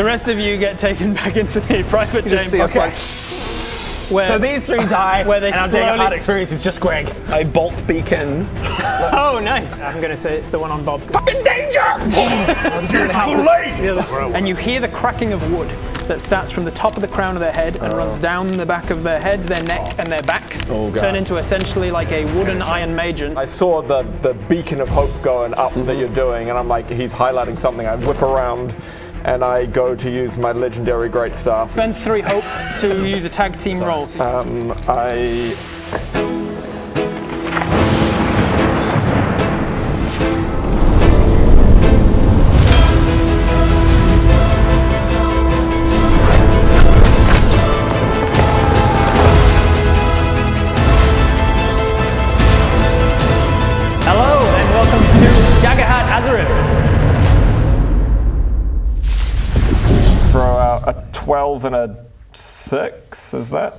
The rest of you get taken back into the private chamber. See us like, So these three die, where they and our slowly... Daggerheart experience is just Greg. I bolt beacon. Oh, nice. I'm going to say it's the one on Bob. Fucking danger! it's too late! And you hear the cracking of wood that starts from the top of the crown of their head and runs down the back of their head, their neck, and their backs. Turn into essentially like a wooden iron magen. I saw the beacon of hope going up that you're doing, and I'm like, he's highlighting something. I whip around, and I go to use my legendary great staff. Spend 3 hope to use a tag team roll. Hello and welcome to Daggerheart Azerim. Throw out a 12 and a 6, is that?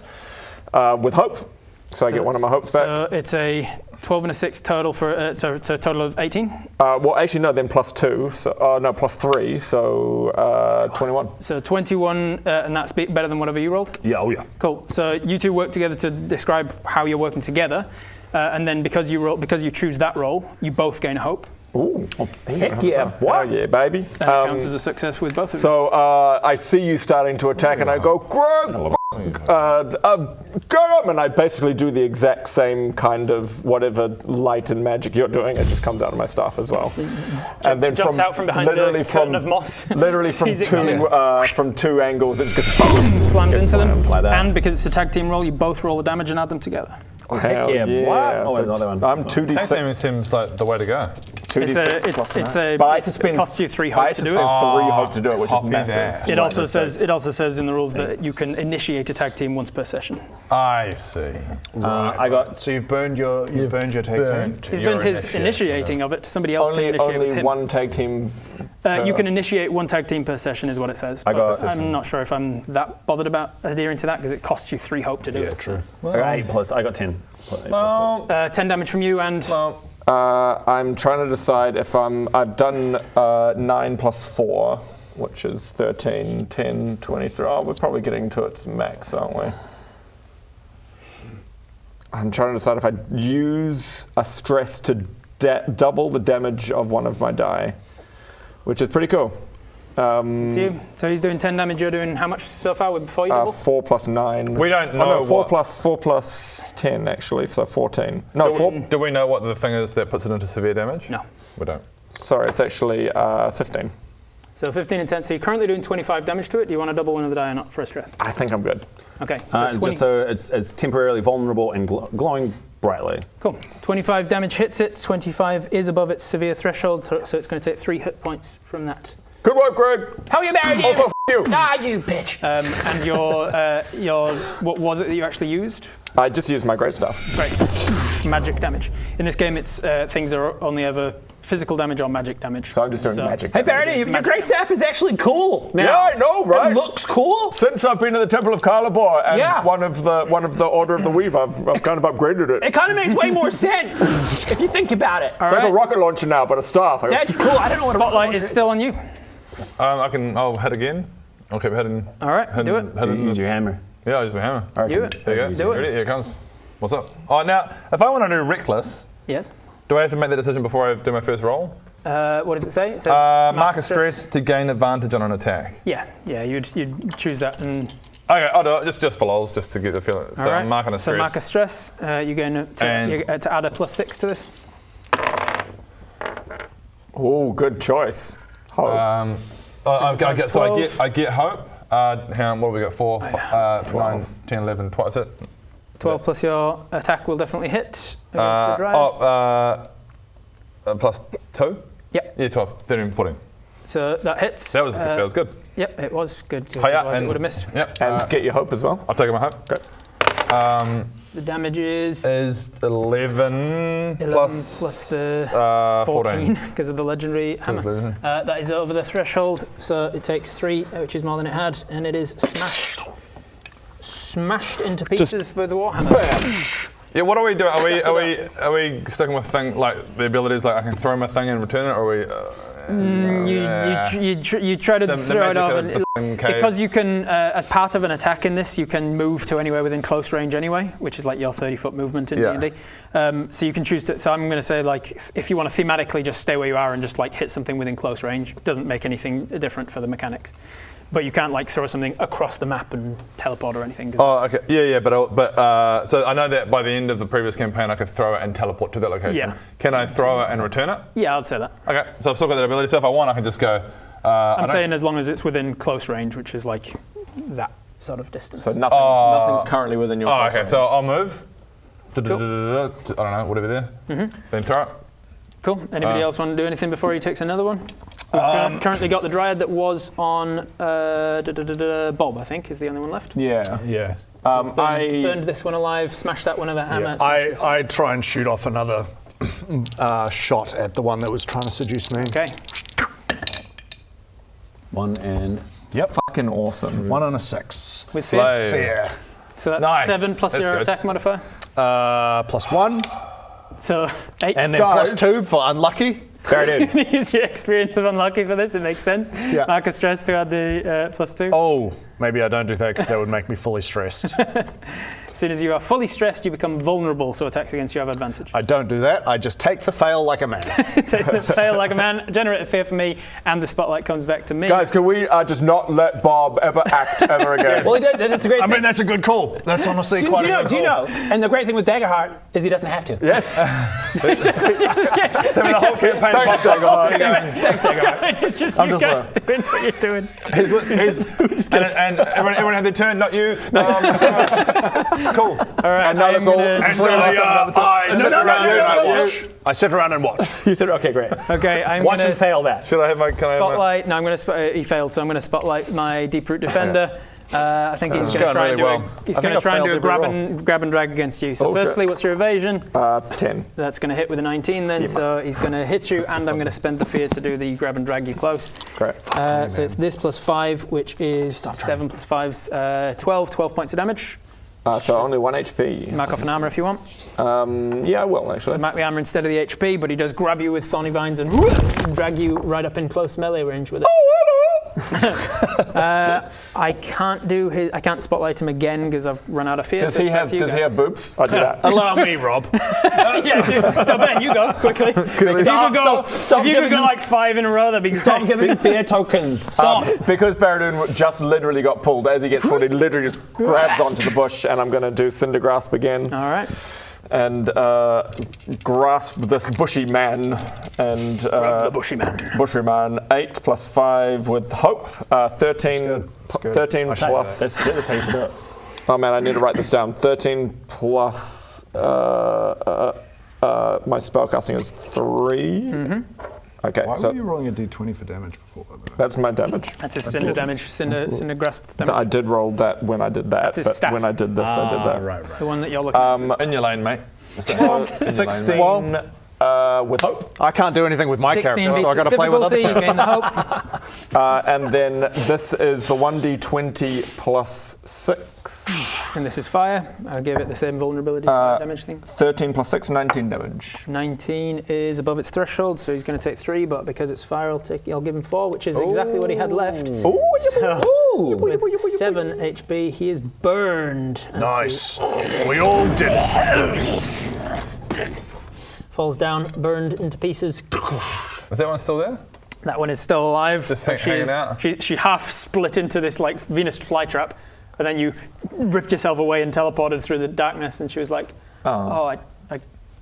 With hope. So I get one of my hopes back. So it's a 12 and a 6 total for, so it's a total of 18? Well, actually, no, then plus 2. So, no, plus 3, so 21. So 21, and that's better than whatever you rolled? Yeah, oh yeah. Cool. So you two work together to describe how you're working together, and then because you choose that roll, you both gain hope. Ooh, Heck yeah, wow, yeah, baby. And it counts as a success with both of you. So I see you starting to attack, and I go, Greg, go up, and I basically do the exact same kind of whatever light and magic you're doing. It just comes out of my staff as well. And then jumps out from behind the curtain of moss. Literally from two angles, it just slams into them. like that. And because it's a tag team roll, you both roll the damage and add them together. Hell yeah. yeah. Oh, So another one. I'm Tag 2d6. team seems like the way to go. 2d6 plus It costs you 3 I hope had to to do spend it. 3 hope to do it, which is Copy massive. that. It also says in the rules that you can initiate a tag team once per session. I see. I got So you've burned your tag team? He's been his initiating of it. Somebody else can initiate with Only him. one tag team. You can initiate 1 tag team per session, is what it says. But I'm not sure if I'm that bothered about adhering to that because it costs you 3 hope to do it. True. I got 8 plus. I got 10. 10 damage from you and I'm trying to decide if I've done 9 plus 4, which is 13, 10, 23. Oh, we're probably getting to its max, aren't we? I'm trying to decide if I use a stress to double the damage of one of my die, which is pretty cool. so he's doing 10 damage, you're doing how much so far before you double? 4 plus 9. We don't know. Oh, no, 4 plus 10 actually, so 14. No, 4. Do we know what the thing is that puts it into severe damage? No. We don't. Sorry, it's actually 15. So 15 and 10, so you're currently doing 25 damage to it. Do you want to double one of the die or not for a stress? I think I'm good. Okay, so 20. Just so it's temporarily vulnerable and glowing brightly. Cool. 25 damage hits it, 25 is above its severe threshold, so it's going to take 3 hit points from that. Good work, Greg. How you married? Also, you. Ah, you bitch. And your what was it that you actually used? I just used my great stuff. Great. Magic damage. In this game, it's things are only ever physical damage or magic damage. So I'm just doing magic. Hey, Barry, your great staff is actually cool. Now. Yeah, I know, right? It looks cool. Since I've been in the Temple of Kalabor and Yeah. one of the Order of the Weave, I've kind of upgraded it. It kind of makes way more sense if you think about it. It's like a rocket launcher now, but a staff. That's cool. I don't know what a Spotlight is still on you. I'll hit again. I'll keep hitting. All right, do it. Use your hammer. Yeah, I'll use my hammer. Do it. There you go. Do it. Ready? Here it comes. What's up? Oh, now, if I want to do reckless, Yes. do I have to make that decision before I do my first roll? What does it say? It says Mark a stress to gain advantage on an attack. Yeah, you'd choose that and. Okay, I'll do it just for lols, just to get the feeling. So All right. I'm marking a stress. So mark a stress. You're going to add a +6 to this. Oh, good choice. Hope. I get hope. Hang on, what have we got? 4, 9, 10, 11, twice it. 12 plus your attack will definitely hit against the dryad. Plus 2? Yep. Yeah, 12, 13, 14. So that hits. That was good. Yep, it was good. Hiya, It would have missed. Yep. And get your hope as well. I've taken my hope. Great. The damage is 11 plus the 14 because of the legendary hammer. That is over the threshold, so it takes 3, which is more than it had, and it is smashed into pieces with the warhammer. Yeah, what are we doing? Are we sticking with thing like the abilities like I can throw my thing and return it, or are we? You try to throw it off. f***ing cave. Because you can, as part of an attack in this, you can move to anywhere within close range anyway, which is like your 30-foot movement in D&D. So you can choose to. So I'm going to say, like, if you want to thematically just stay where you are and just like hit something within close range, it doesn't make anything different for the mechanics. But you can't like throw something across the map and teleport or anything. Oh, okay. Yeah, but so I know that by the end of the previous campaign, I could throw it and teleport to that location. Yeah. Can I throw it and return it? Yeah, I'd say that. Okay, so I've still got that ability. So if I want, I can just go. I'm saying as long as it's within close range, which is like that sort of distance. So nothing's currently within your. Oh, okay. range. So I'll move. Cool. I don't know, whatever there. Then throw it. Cool. Anybody else want to do anything before he takes another one? We've currently got the dryad that was on Bob, I think, is the only one left. Yeah. Yeah. I Burned this one alive, smashed that one with a hammer. Yeah. I try and shoot off another shot at the one that was trying to seduce me. Okay. 1 and. Yep. Fucking awesome. 1 and a 6. With Slay. Fear. So that's Nice. 7 plus That's your good. attack modifier. +1. So 8. And then +2 for unlucky. There it is. Use your experience of unlucky for this, it makes sense. Yeah. Mark a stress to add the +2. Oh, maybe I don't do that because that would make me fully stressed. As soon as you are fully stressed, you become vulnerable, so attacks against you have advantage. I don't do that. I just take the fail like a man. Take the fail like a man, generate a fear for me, and the spotlight comes back to me. Guys, can we just not let Bob ever act ever again? Well, that's a great I thing. mean, that's a good call. That's honestly quite a good call. Do you know? And the great thing with Daggerheart is he doesn't have to. Yes. So the whole campaign. Thanks, Daggerheart. Thanks, Daggerheart. It's just I'm you just guys doing what you're doing. And everyone had their turn, not you. Cool. All right, And now I am it's all- gonna- I sit around and watch. You said, okay, great. Okay, I'm Watch gonna him fail that. Should I have my? Can I have my? spotlight. No, I'm going to. He failed, so I'm going to spotlight my deep root defender. I think he's going to going try and do really a, well. he's I going think to I try and do a failed grab and drag against you. So Oh, firstly, shit. what's your evasion? 10. That's going to hit with a 19 then. So he's going to hit you, and I'm going to spend the fear to do the grab and drag you close. Great. So it's this +5, which is 7 plus 5's 12 points of damage. So only 1 HP. Mark off an armor if you want. Yeah, I will actually. So mark the armor instead of the HP, but he does grab you with thorny vines and drag you right up in close melee range with it. I can't spotlight him again because I've run out of fear. Does so he it's back have? to you Does he guys. have boobs? I do that. Allow me, Rob. Yeah, dude. So Ben, you go quickly. If you could go like 5 in a row, that'd be Stop great. giving fear tokens. Stop. Because Baradoon just literally got pulled. As he gets pulled, he literally just grabs onto the bush, and I'm going to do Cinder Grasp again. All right. And grasp this bushy man. And The bushy man. bushy man, 8 plus 5 with hope. 13. 13 plus. That's how you should do it. Oh man, I need to write this down. 13 plus my spellcasting is 3. Okay, Why so were you rolling a d20 for damage before, by the way? that's my damage. That's his cinder damage. Cinder grasp I damage. did roll that when I did that, his but staff. when I did this, I did that. Right. The one that you're looking at. In your lane, mate. 16 with hope. I can't do anything with my 16 character, so I got to play with other difficulty, you gain people. the hope. And then this is the 1d20 plus 6. And this is fire. I'll give it the same vulnerability damage thing. 13 plus 6, 19 damage. 19 is above its threshold, so he's going to take 3, but because it's fire, I'll give him 4, which is exactly what he had left. So, with 7 HP, he is burned. as Nice. We all did it. Falls down, burned into pieces. Is that one still there? That one is still alive. Just But hanging out? She half split into this like Venus flytrap, and then you ripped yourself away and teleported through the darkness, and she was like,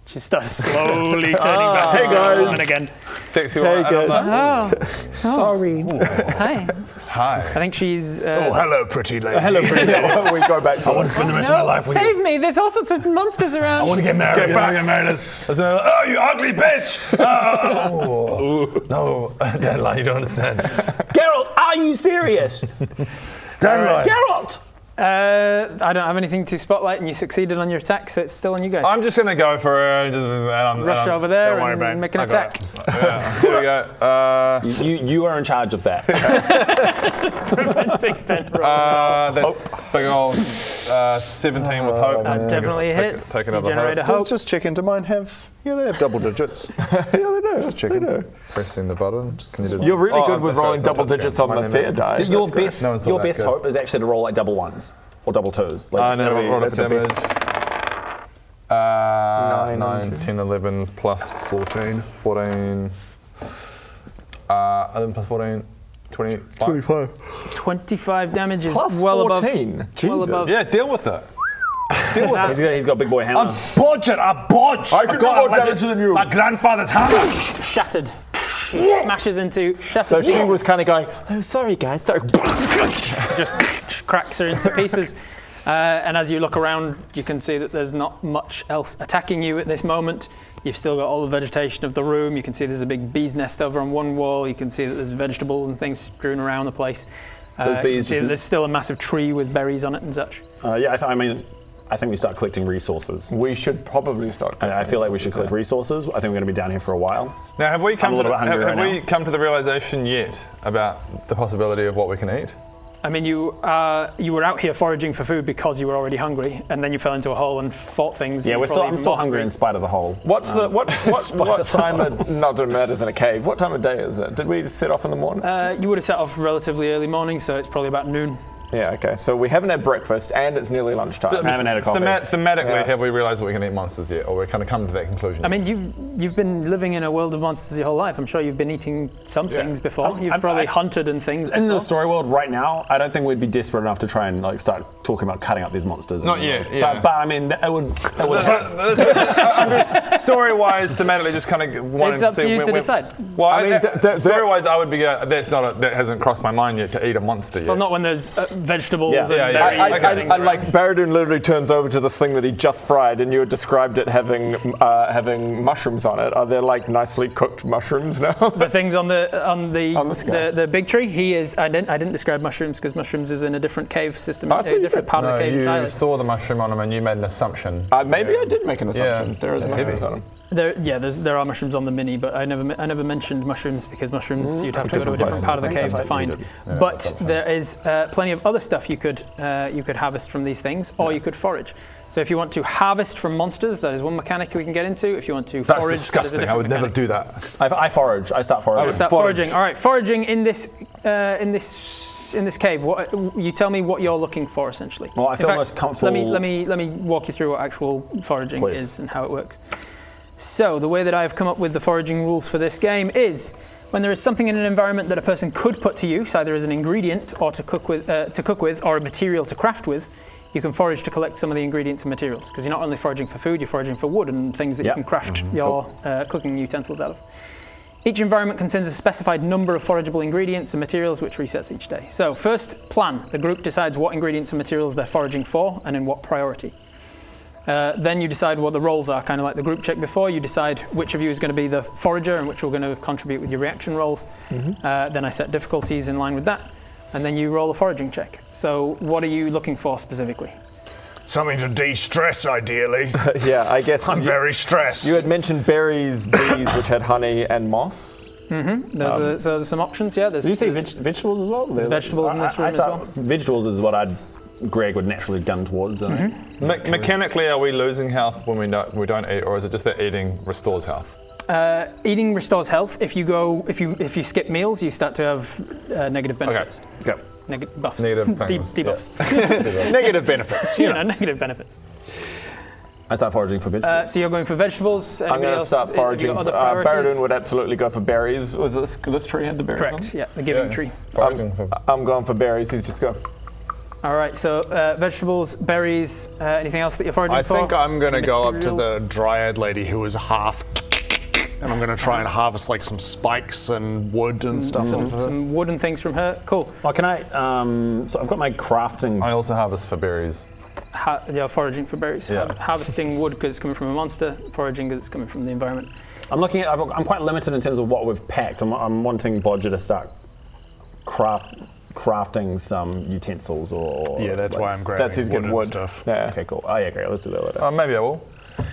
she started slowly turning back. Hey, guys. And again. Sexy Hey, one. And I'm guys. like, Sorry. Hi. Hi. I think she's. Oh, hello, pretty lady. We go back to it. Spend the rest of my life with Save me! There's all sorts of monsters around. to get married. Get back. Get married. Oh, you ugly bitch! No, Dandelion, you don't understand. Geralt, are you serious? Dandelion. Geralt! I don't have anything to spotlight, and you succeeded on your attack, so it's still on you guys. I'm just gonna go for it. Rush over there don't worry about it. and make an I got attack. Yeah, here we go. You are in charge of that. Preventing Ben roll. That's big old 17 with hope. That definitely hits. Take You another generate a hope. hope. Just check into mine. They have double digits. Yeah, they do. Just checking. Pressing the button. Just needed- You're really good with that's right, rolling it's not double touchdown. digits on My the name fear is- die. Your That's great. best, No one saw your that, best good. hope is actually to roll like double ones or double twos. Like, No, roll that's for your damage. best. 9, 10, 11 plus 14. 14. 11 plus 14. 25. 25 damage is Plus well 14. above. Jesus. Well above. Yeah, deal with it. He's got a big boy hammer. Bodge it, I bodge! I can do more damage than you. My grandfather's hammer! Shattered. She smashes into. So she was kind of going, oh, sorry, guys. Sorry. Just cracks her into pieces. And as you look around, you can see that there's not much else attacking you at this moment. You've still got all the vegetation of the room. You can see there's a big bee's nest over on one wall. You can see that there's vegetables and things strewn around the place. Those You bees can see just- that there's still a massive tree with berries on it and such. Yeah, I think we start collecting resources. We should probably start. I feel like we should collect resources. I think we're going to be down here for a while. Now, have we come I'm a to little bit hungry have right we now. come to the realization yet about the possibility of what we can eat? I mean, you were out here foraging for food because you were already hungry, and then you fell into a hole and fought things. Yeah, You're I'm probably still even more hungry in spite of the hole. What's what time of, not that it matters in a cave, what time of day is it? Did we set off in the morning? You would have set off relatively early morning, so it's probably about noon. Yeah, okay. So we haven't had breakfast and it's nearly lunchtime. I haven't had a coffee. Thematically, Yeah. have we realized that we can eat monsters yet, or we're kind of come to that conclusion? I mean, you've been living in a world of monsters your whole life. I'm sure you've been eating some things before. You've probably hunted and things. In the before. story world right now, I don't think we'd be desperate enough to try and like start talking about cutting up these monsters. Not yet, yeah. But I mean, it would. I'm just story-wise, thematically, just kind of wanting It's up to see to you when to we- decide. Well, I mean, story-wise, I would be. That hasn't crossed my mind yet to eat a monster yet. Well, not when there's vegetables Yeah. and Yeah, yeah, berries. yeah. I Okay. like Baradun literally turns over to this thing that he just fried, and you had described it having mushrooms on it. Are there like nicely cooked mushrooms now? The things on the sky. the big tree. I didn't describe mushrooms because mushrooms is in a different cave system, I a think you different did. part of No, the cave you entirely. saw the mushroom on him and you made an assumption. Maybe I did make an assumption. Yeah. There is That's mushrooms heavy. on them. There are mushrooms on the mini, but I never mentioned mushrooms because mushrooms you'd have to go to a different places. part of the I think cave I to thought you find. did. But there is plenty of other stuff you could harvest from these things, or you could forage. So if you want to harvest from monsters, that is one mechanic we can get into. If you want to That's forage, disgusting. I would never do that. I forage. I start foraging. Start foraging. All right, foraging in this cave. What you tell me what you're looking for essentially. Well, I feel In most comfortable- Let me walk you through what actual foraging Please. is and how it works. So the way that I've come up with the foraging rules for this game is when there is something in an environment that a person could put to use, either as an ingredient or to cook with, or a material to craft with, you can forage to collect some of the ingredients and materials. Because you're not only foraging for food, you're foraging for wood and things that you can craft your cooking utensils out of. Each environment contains a specified number of forageable ingredients and materials which resets each day. So first, plan. The group decides what ingredients and materials they're foraging for and in what priority. Then you decide what the roles are, kind of like the group check before. You decide which of you is going to be the forager and which are going to contribute with your reaction rolls. Then I set difficulties in line with that. And then you roll a foraging check. So what are you looking for specifically? Something to de-stress, ideally. Yeah, I guess I'm very stressed. you had mentioned berries, bees, which had honey and moss. So there's some options, yeah. Did you say vegetables as well? There's vegetables in this room as well. Vegetables is what Greg would naturally gun towards. I think. Mechanically, are we losing health when we don't eat, or is it just that eating restores health? Eating restores health. If you skip meals, you start to have negative benefits. Okay. Buffs. Negative things, Debuffs. Negative benefits. You know, negative benefits. I start foraging for vegetables. So you're going for vegetables. I'm going to start foraging. Baradun would absolutely go for berries. Was this tree had the berries on? Correct. Yeah, the giving tree. I'm going for berries. You just go. All right. So vegetables, berries. Anything else that you're foraging I for? think I'm going to go up to Materials? the dryad lady who is half, and I'm going to try and harvest like some spikes and wood and stuff off of her. Some wood and things from her. Cool. Well, can I? So I've got my crafting. I also harvest for berries. You're foraging for berries. Yeah. Harvesting wood because it's coming from a monster. Foraging because it's coming from the environment. I'm looking at. I'm quite limited in terms of what we've packed. I'm wanting Bodger to start crafting some utensils or. Yeah, that's why I'm grabbing That's who's wood getting and wood. stuff. Yeah. Okay, cool. Oh yeah, great. Let's do that later. Maybe I will.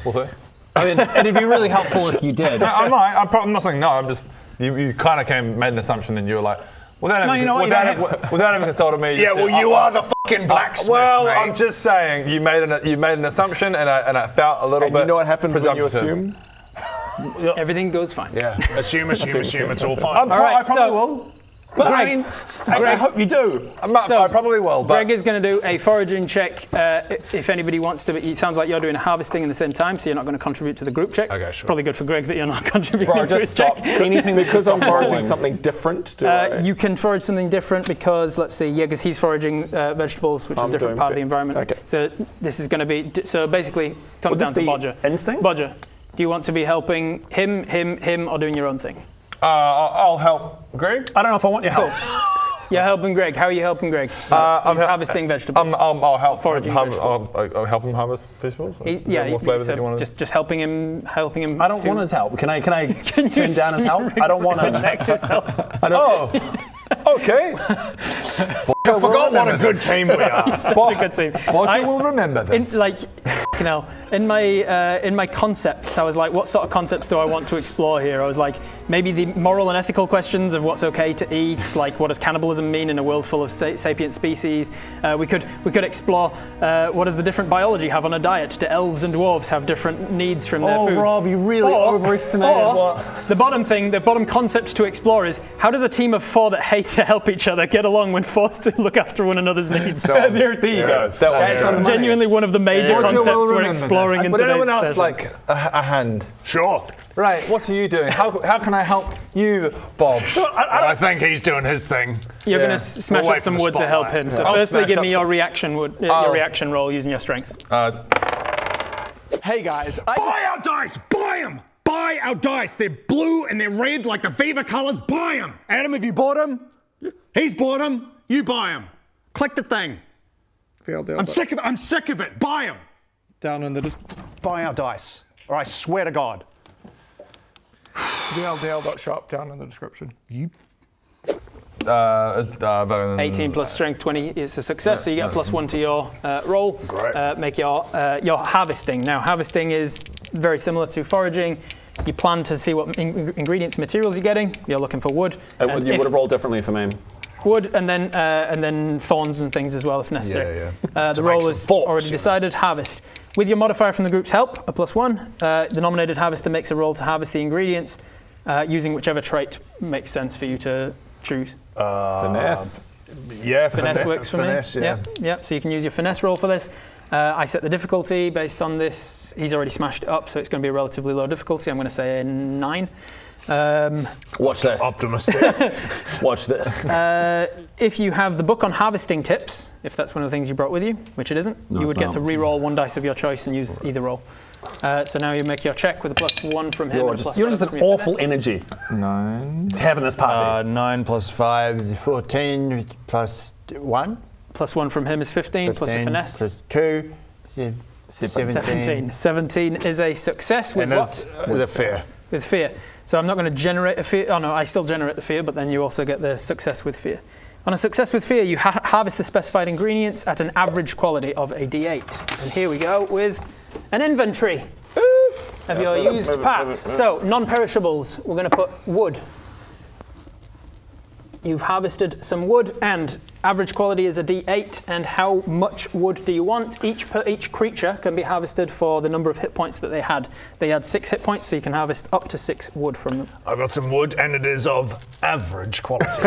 We'll see. I mean, it'd be really helpful if you did. I might. I'm not saying no. I'm just. You kind of made an assumption, and you were like, without having consulted me. Yeah, well, you are the fucking blacksmith, Well, mate. I'm just saying you made an assumption, and it felt a little And bit. you know what happens when you presumptive. assume? Everything goes fine. Yeah. Assume. It's all fine. All right, I probably will. But Greg, I mean, I hope you do. I probably will. But Greg is going to do a foraging check. If anybody wants to, it sounds like you're doing harvesting in the same time, so you're not going to contribute to the group check. Okay, sure. Probably good for Greg that you're not contributing Bro, to his just stop. check. Anything Because I'm foraging rolling. something different. You can forage something different because, let's see, because he's foraging vegetables, which is a different doing part of the bit- environment. okay. So this is going to be, so basically, it comes Would down this to be Bodger. instinct? Bodger, do you want to be helping him, or doing your own thing? I'll help Greg. I don't know if I want your help. You're helping Greg. How are you helping Greg? He's harvesting vegetables. I'll help Foraging vegetables. I'll help him harvest vegetables. Is there more flavours that you want to? just helping him. I don't want his help. Can I turn down his help? I don't want to. Connect his help. Okay. I forgot what a good team we are. Such a good team. Bodger will remember this. In my concepts, I was like, what sort of concepts do I want to explore here? I was like, maybe the moral and ethical questions of what's okay to eat, like what does cannibalism mean in a world full of sapient species? We could explore what does the different biology have on a diet? Do elves and dwarves have different needs from their foods? Rob, you really overestimated what. The bottom concept to explore is how does a team of 4 that hate to help each other get along when forced to look after one another's needs? There you go. That's genuinely one of the major concepts we're exploring in Would today's anyone else session. like a hand? Sure. Right, what are you doing? How can I help you, Bob? I think he's doing his thing. You're Yeah. going to smash We'll wait up some for the wood to help spotlight. him. So I'll firstly, smash give up me some- your reaction roll using your strength. Hey guys, Buy our dice! Buy them! Buy our dice! They're blue and they're red like the Viva colours. Buy them! Adam, have you bought them? He's bought them. You buy them. Click the thing. I'm sick of it. I'm sick of it. Buy them. Down in the Buy our dice, or I swear to God. DLDL.shop down in the description. 18 plus strength 20 is a success, so you get a +1 to your roll. Great. Make your harvesting. Now, harvesting is very similar to foraging. You plan to see what ingredients, materials you're getting. You're looking for wood. you would have rolled differently for me. Wood and then thorns and things as well if necessary. Yeah. The make roll some is forks, already you know. decided. Harvest. With your modifier from the group's help, a +1, the nominated harvester makes a roll to harvest the ingredients using whichever trait makes sense for you to choose. Finesse. Yeah, Finesse works for finesse, me. yeah. Yep. So you can use your finesse roll for this. I set the difficulty based on this. He's already smashed it up, so it's going to be a relatively low difficulty. I'm going to say a 9. Watch this. Optimistic. Watch this. If you have the book on harvesting tips, if that's one of the things you brought with you, which it isn't, No, you would it's get to not. re-roll 1 dice of your choice and use either roll. So now you make your check with a +1 from him. You're and a just, +5 you're just from an your awful finesse. energy 9. to have in this party. 9 plus 5 is 14 plus 1. +1 from him is 15 plus your 15 finesse. plus 2 is 17. 17 is a success with And that's what? the fear. With fear. So I'm not going to generate a fear. Oh no, I still generate the fear, but then you also get the success with fear. On a success with fear, you harvest the specified ingredients at an average quality of a D8. And here we go with an inventory of your used parts. So non-perishables, we're going to put wood. You've harvested some wood, and average quality is a D8. And how much wood do you want? Each creature can be harvested for the number of hit points that they had. They had 6 hit points, so you can harvest up to 6 wood from them. I've got some wood, and it is of average quality.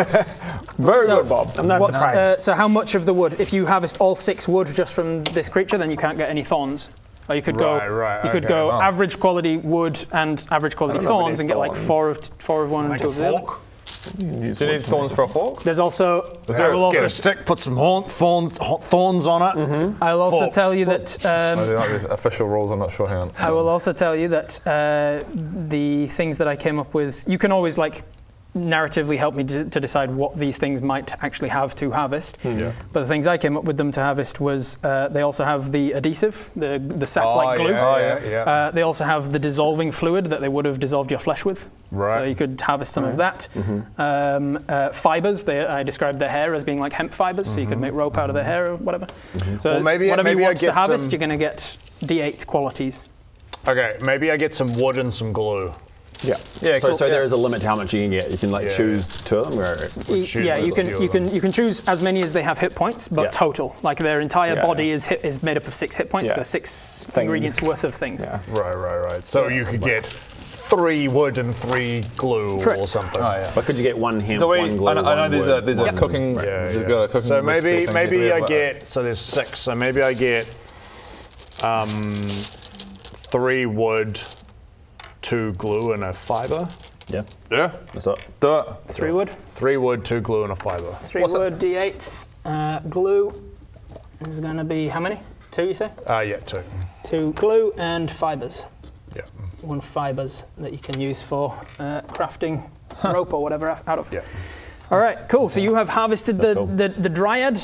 Very good, Bob. I'm not surprised. So how much of the wood? If you harvest all 6 wood just from this creature, then you can't get any thorns. Or you could Right, you could okay, go wow. average quality wood and average quality I don't know if we thorns need and get like thorns. four of one and Make 2 a of the other. fork. Do you need thorns for a fork? There's also I will Get also, a stick, put some thorns on it. I'll also fork. tell you that Maybe like these official rules, I'm not sure. Hang on. I will also tell you that the things that I came up with, you can always like narratively help me to decide what these things might actually have to harvest. Yeah. But the things I came up with them to harvest was they also have the adhesive, the sap-like glue. Yeah. They also have the dissolving fluid that they would have dissolved your flesh with. Right. So you could harvest some of that. Fibers, I described their hair as being like hemp fibers, so you could make rope out of their hair or whatever. So Well, maybe whatever you I want to get harvest, some- you're going to get D8 qualities. Okay, maybe I get some wood and some glue. Yeah. Yeah, So yeah. there is a limit to how much you can get. You can choose 2 of them. Or choose Yeah, a you few of can choose as many as they have hit points, but Yeah. total. Like their entire Yeah. body is made up of 6 hit points, Yeah. so 6 Things. ingredients worth of things. Yeah. Right. So you could get 3 wood and 3 glue or something. Oh, yeah. But could you get 1 hemp, Do we, 1 glue, I know there's a cooking. Yeah, there's yeah. got a cooking So recipe thing. Do we maybe have I get, so there's 6, so maybe I get 3 wood, 2 glue, and a fiber. Yeah. Yeah. That's it. Do it. 3 wood. 3 wood, 2 glue, and a fiber. 3 wood, D8s. Glue is going to be how many? 2, you say? Yeah, 2. 2 glue and fibers. Yeah. 1 fibers that you can use for crafting rope or whatever out of. Yeah. All right, cool. So you have harvested cool. the dryad,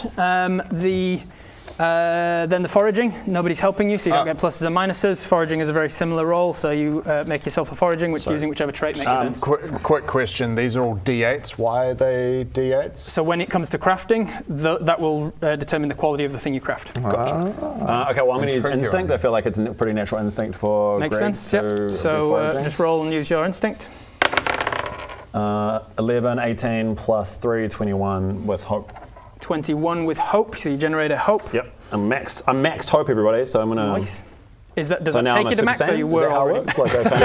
then the foraging. Nobody's helping you, so you don't get pluses and minuses. Foraging is a very similar role, so you make yourself a foraging, using whichever trait makes sense. Quick question. These are all D8s. Why are they D8s? So when it comes to crafting, that will determine the quality of the thing you craft. Okay, well, I'm going to use instinct. I feel like it's a pretty natural instinct for Makes Greg sense, to yep. do So foraging. just roll and use your instinct. 11, 18 plus 3, 21 with hope. 21 with hope, so you generate a hope. Yep, I'm maxed hope, everybody. So I'm gonna. Nice. Does So that now take I'm you to a max, Super or Saiyan? you Is were that how it already? works? Like I kind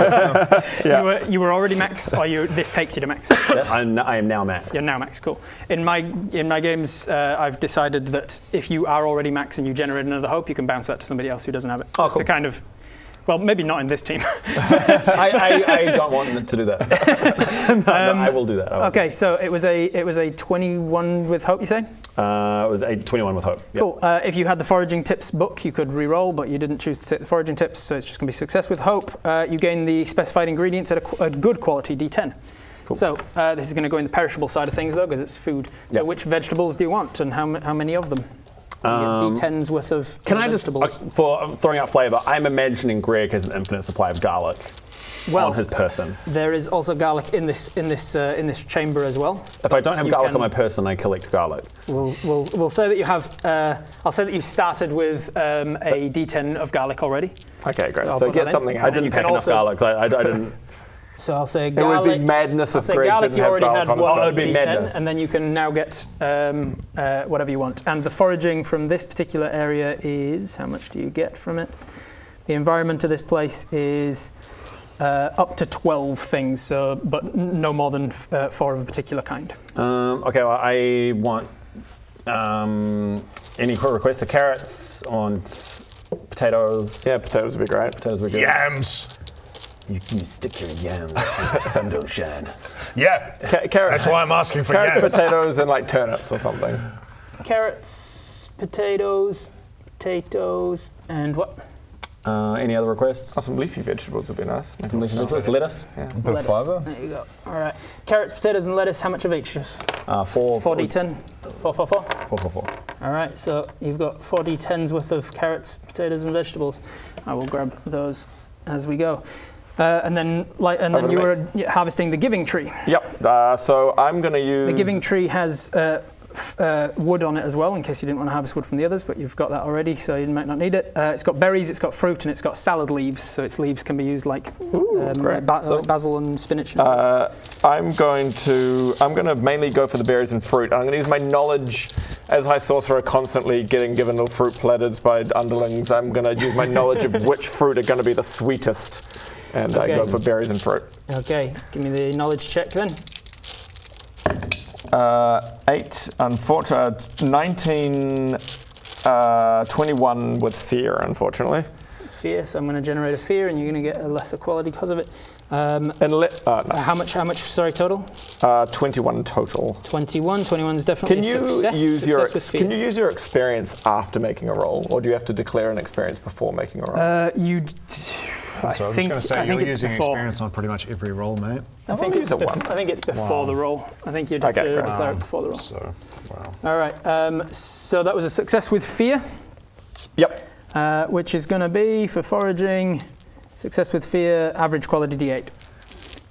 of, You were already max, or this takes you to max? I am now maxed. You're now max, cool. In my games, I've decided that if you are already max and you generate another hope, you can bounce that to somebody else who doesn't have it. Oh, Just to kind of, well, maybe not in this team. I don't want to do that. No, I will do that. Okay, so it was a 21 with hope, you say? It was a 21 with hope. Yep. Cool. If you had the foraging tips book, you could re-roll, but you didn't choose to take the foraging tips, so it's just going to be success with hope. You gain the specified ingredients at a good quality D10. Cool. So this is going to go in the perishable side of things, though, because it's food. So Yep. which vegetables do you want, and how many of them? You get D10s worth of Can I just, vegetables. for throwing out flavour, I'm imagining Greg has an infinite supply of garlic on his person. There is also garlic in this chamber as well. If I don't have You garlic can- on my person, I collect garlic. We'll say that you have. I'll say that you started with a D10 of garlic already. Okay, great. I'll So put get that in. something else. I didn't You pack can enough also- garlic. I didn't. So I'll say It garlic. would be madness I'll if say Greg garlic. didn't You have already garlic had on his one It would be D10, madness. and then you can now get whatever you want. And the foraging from this particular area is, how much do you get from it? The environment of this place is up to 12 things, but no more than 4 of a particular kind. Okay, well, I want any requests of carrots on potatoes. Yeah, potatoes would be great. Potatoes would be good. Yams. You stick your yams where the sun don't shine. Yeah. Carrots. That's why I'm asking for Carrots, yams. potatoes, and like turnips or something. Carrots, potatoes, and what? Any other requests? Oh, some leafy vegetables would be nice. Maybe. Lettuce. Bit of fibre. There you go. All right. Carrots, potatoes, and lettuce. How much of each? Just 4 4d10. 4. 4. All right. So you've got 4d10s worth of carrots, potatoes, and vegetables. I will grab those as we go. And then you were harvesting the giving tree. Yep. So I'm going to use. The giving tree has wood on it as well, in case you didn't want to harvest wood from the others, but you've got that already, so you might not need it. It's got berries, it's got fruit, and it's got salad leaves, so its leaves can be used like great. like basil and spinach. I'm going to mainly go for the berries and fruit. I'm going to use my knowledge as High Sorcerer, constantly getting given little fruit platters by underlings. I'm going to use my knowledge of which fruit are going to be the sweetest, and I go for berries and fruit. Okay, give me the knowledge check then. 8, unfortunately, 19, 21 with fear, unfortunately. Fear, so I'm going to generate a fear, and you're going to get a lesser quality because of it. No. How much? Sorry, total. 21 total. 21. 21 is definitely Can you success. use your Success with fear. Can you use your experience after making a roll, or do you have to declare an experience before making a roll? I So I'm think, just going to say I think you're it's using before. experience on pretty much every roll, mate. I think it's before the roll. I think you'd have to declare it before the roll. So, wow. All right. So that was a success with fear. Yep. Which is going to be for foraging, success with fear, average quality D8.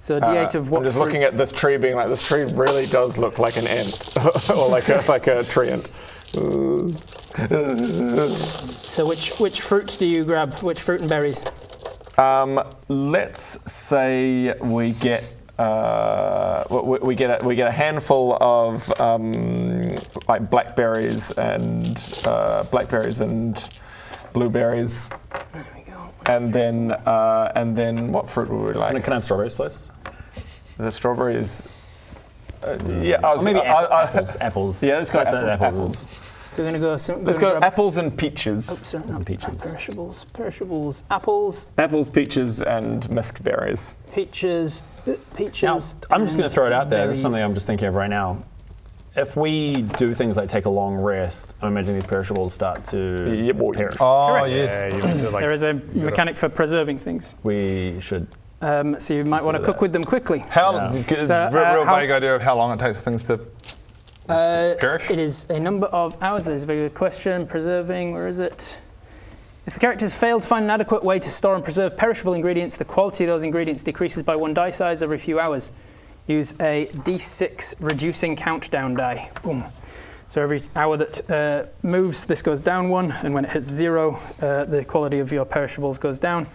So a D8 of what? I'm just fruit? looking at this tree, being like, this tree really does look like an ant, or like a tree ant. So which fruit do you grab? Which fruit and berries? Let's say we get a handful of like blackberries and blueberries. There we go. And then what fruit would we like? Can I have strawberries, please? The strawberries. Or maybe apples. Apples. Yeah, let's go apples. So we're going to go. Let's go apples and peaches. Some peaches. Perishables. Apples. Apples, peaches, and musk berries. Peaches. Now, I'm just going to throw it out there. This is something I'm just thinking of right now. If we do things like take a long rest, I imagine these perishables start to perish. Oh, Correct. yes. There is a mechanic for preserving things. We should. So you might want to cook with them quickly. Real vague idea of how long it takes for things to perish? It is a number of hours. There's a very good question. Preserving, where is it? If the characters fail to find an adequate way to store and preserve perishable ingredients, the quality of those ingredients decreases by 1 die size every few hours. Use a d6 reducing countdown die. Boom. So every hour that moves, this goes down 1, and when it hits 0, the quality of your perishables goes down,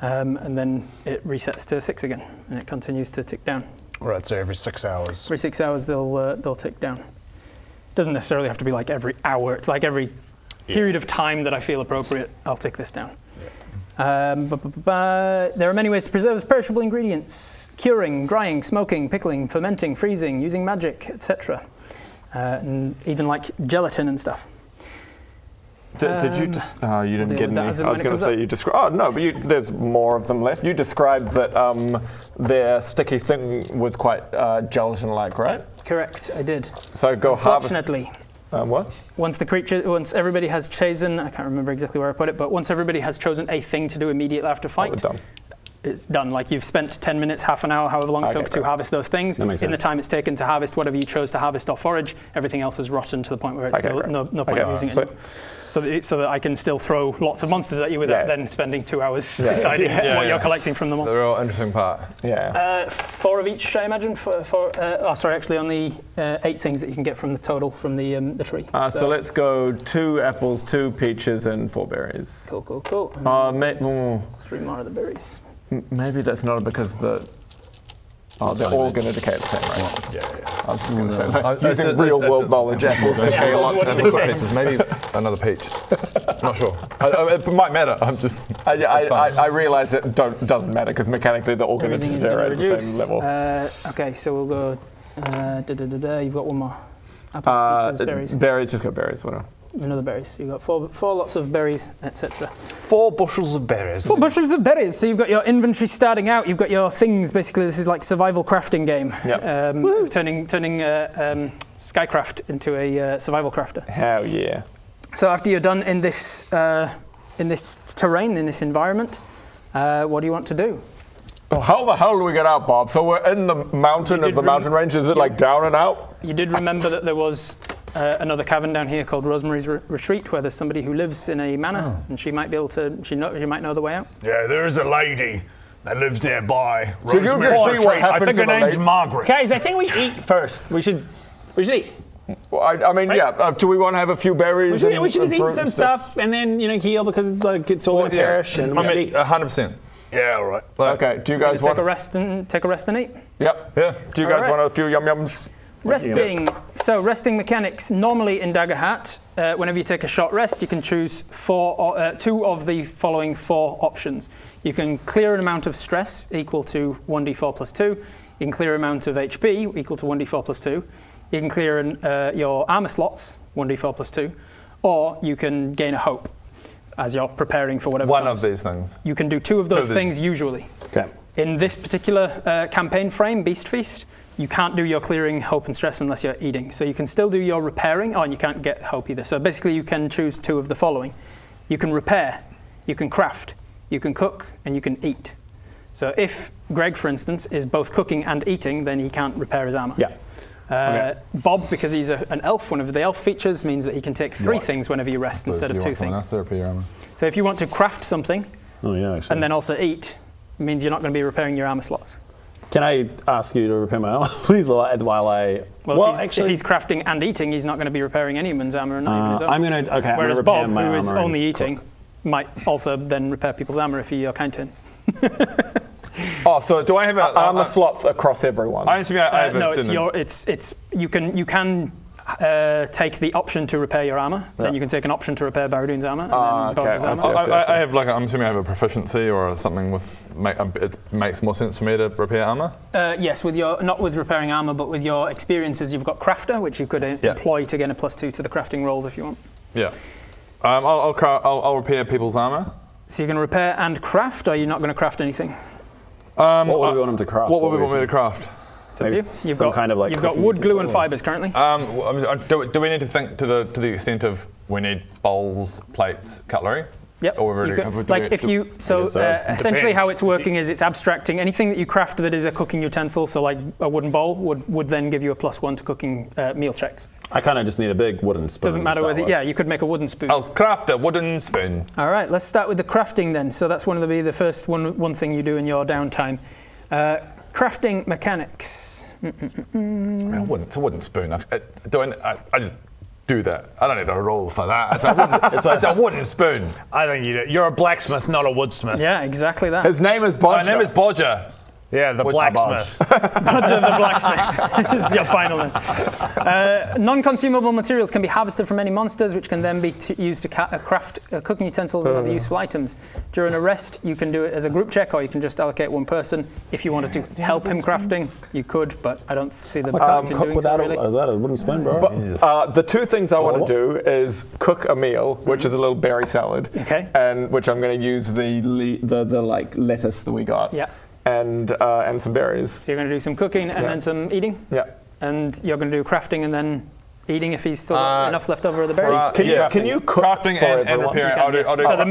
and then it resets to 6 again, and it continues to tick down. Right, so every 6 hours. Every 6 hours, they'll tick down. It doesn't necessarily have to be like every hour. It's like every period of time that I feel appropriate, I'll tick this down. There are many ways to preserve perishable ingredients: curing, drying, smoking, pickling, fermenting, freezing, using magic, etc. And even like gelatin and stuff. Did you just? Oh, you didn't get any. I was going to say you described. Oh no, but there's more of them left. You described that their sticky thing was quite gelatin-like, right? Correct, I did. So go harvest. Unfortunately. What? Once everybody has chosen, I can't remember exactly where I put it, but once everybody has chosen a thing to do immediately after fight, it's done. Like you've spent 10 minutes, half an hour, however long it took to harvest those things. In the time it's taken to harvest whatever you chose to harvest or forage, everything else is rotten to the point where it's no point using it. So that I can still throw lots of monsters at you without then spending 2 hours deciding what you're collecting from them all. The real interesting part. Yeah. 4 of each, I imagine. Actually, on the 8 things that you can get from the total from the tree. So let's go 2 apples, 2 peaches, and 4 berries. Cool. 3 more of the berries. Maybe that's not because they're all going to decay at the same rate. Yeah. I was just going to say that. Using real-world knowledge, apples decay a lot. Maybe another peach. Not sure. It might matter. I'm just. I realise it doesn't matter because mechanically they're all going to zero at the same level. Okay, so we'll go. You've got one more. Apples, peaches, berries. Berries, just go berries. Whatever. Another berries. You've got four lots of berries, etc. 4 bushels of berries. 4 bushels of berries. So you've got your inventory starting out. You've got your things. Basically, this is like survival crafting game. Yep. Turning Skycraft into a survival crafter. Hell yeah. So after you're done in this terrain, in this environment, what do you want to do? How the hell do we get out, Bob? So we're in the mountain of the mountain range. Is it like down and out? You did remember that there was another cavern down here called Rosemary's Retreat, where there's somebody who lives in a manor, and she might be able to. She might know the way out. Yeah, there's a lady that lives nearby. Did you just see what happened I think to her the name's lady? Margaret. Guys, I think we eat first. We should eat. Well, I mean, yeah. Do we want to have a few berries? We should just eat some stuff and then heal because it's all going to perish. And I mean, 100%. Yeah, all right. Okay. Do you guys want take a rest and eat? Yep. Yeah. Do you guys want a few yum-yums? Resting. So resting mechanics. Normally in Daggerheart, whenever you take a short rest, you can choose 2 of the following 4 options. You can clear an amount of stress equal to 1d4 plus 2. You can clear an amount of HP equal to 1d4 plus 2. You can clear your armor slots, 1d4 plus 2. Or you can gain a hope as you're preparing for whatever One comes. of these things. You can do 2 of those things usually. Okay. In this particular campaign frame, Beast Feast, you can't do your clearing hope and stress unless you're eating. So you can still do your repairing. And you can't get hope either. So basically you can choose 2 of the following. You can repair, you can craft, you can cook, and you can eat. So if Greg, for instance, is both cooking and eating, then he can't repair his armor. Yeah. Bob, because he's an elf, one of the elf features means that he can take 3 things whenever you rest instead of 2 things. So if you want to craft something and then also eat, it means you're not going to be repairing your armor slots. Can I ask you to repair my armor, please, while I... Well, if he's crafting and eating, he's not going to be repairing anyone's armor and not even his own. I'm going to... Whereas Bob, who is only eating, might also then repair people's armor if you're kind to him. Oh, so do I have armor slots across everyone? I assume I have no, it's you can take the option to repair your armor. Then you can take an option to repair Baradoon's armor. And then okay. Bodge's armor. I have like I'm assuming I have a proficiency or something with it makes more sense for me to repair armor. Yes, with your not with repairing armor, but with your experiences, you've got crafter, which you could employ to get a +2 to the crafting rolls if you want. Yeah. I'll repair people's armor. So you're going to repair and craft, or are you not going to craft anything? What would we want him to craft? What would we want me to craft? Maybe You've some got, kind of like you've got wood, glue, and fibers currently. Do we need to think to the extent of we need bowls, plates, cutlery? Yep. Or we're essentially how it's working is it's abstracting anything that you craft that is a cooking utensil. So like a wooden bowl would then give you a +1 to cooking meal checks. I kind of just need a big wooden spoon. Doesn't matter whether. Yeah, you could make a wooden spoon. I'll craft a wooden spoon. All right, let's start with the crafting then. So that's the first one thing you do in your downtime. Crafting mechanics. It's a wooden spoon. I just do that. I don't need a roll for that. It's a wooden spoon. I think you do. You're a blacksmith, not a woodsmith. Yeah, exactly that. His name is Bodger. My name is Bodger. Yeah, the blacksmith. Bodger the blacksmith is your final name. Non-consumable materials can be harvested from any monsters, which can then be used to craft cooking utensils and other useful items. During a rest, you can do it as a group check, or you can just allocate one person. If you wanted to help him crafting, you could, but I don't see the point in cook doing without so, really. is that a wooden spoon, bro? The two things I want to do is cook a meal, which is a little berry salad, and which I'm going to use the like lettuce that we got. Yeah. And some berries. So you're going to do some cooking and then some eating? Yeah. And you're going to do crafting and then eating if he's still got enough left over of the berries? Can you cook crafting and repairing? I'll do so the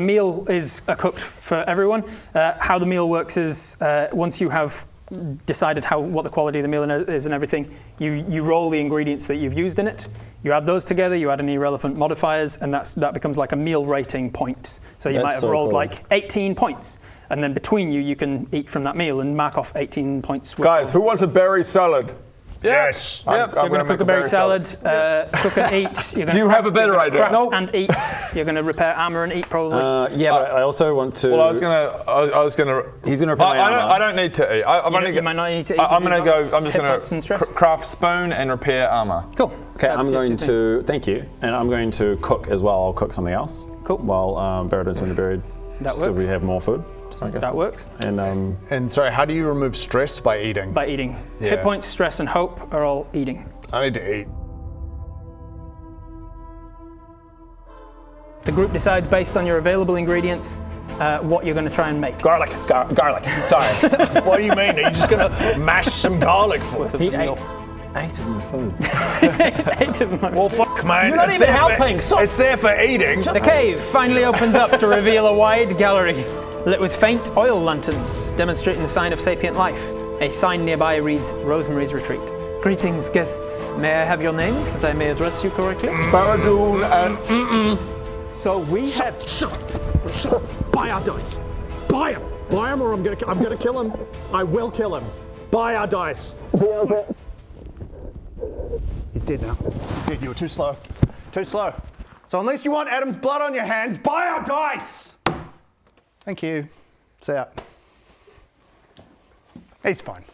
meal is cooked for everyone. How the meal works is once you have decided what the quality of the meal is and everything, you roll the ingredients that you've used in it. You add those together, you add any relevant modifiers, and that becomes like a meal rating points. So you might have rolled like 18 points. And then between you can eat from that meal and mark off 18 points. Guys, who wants a berry salad? Yes. So you're going to cook a berry salad, cook and eat. Do you have a better idea? No. And eat. You're going to repair armor and eat probably. But I also want to. Well, I was gonna. He's going to repair my armor. I don't need to eat. You might not need to eat. I'm just going to craft spoon and repair armor. Cool. Okay, I'm going to. Thank you. And I'm going to cook as well. I'll cook something else. Cool. While Baradoon's in the buried. That works. So we have more food. That works. And sorry, how do you remove stress by eating? By eating. Yeah. Hit points, stress, and hope are all eating. I need to eat. The group decides based on your available ingredients what you're going to try and make. Garlic. Sorry. What do you mean? Are you just going to mash some garlic for us? He ate of my food. Well, fuck, man. You're not even helping. Stop. It's there for eating. The cave finally opens up to reveal a wide gallery lit with faint oil lanterns, demonstrating the sign of sapient life. A sign nearby reads Rosemary's Retreat. Greetings, guests. May I have your names that I may address you correctly? Baradoon and... So we have... Shut up. Buy our dice. Buy them. Buy them or I'm gonna kill him. I will kill him. Buy our dice. He's dead now. He's dead. You were too slow. Too slow. So unless you want Adam's blood on your hands, buy our dice. Thank you. See ya. He's fine.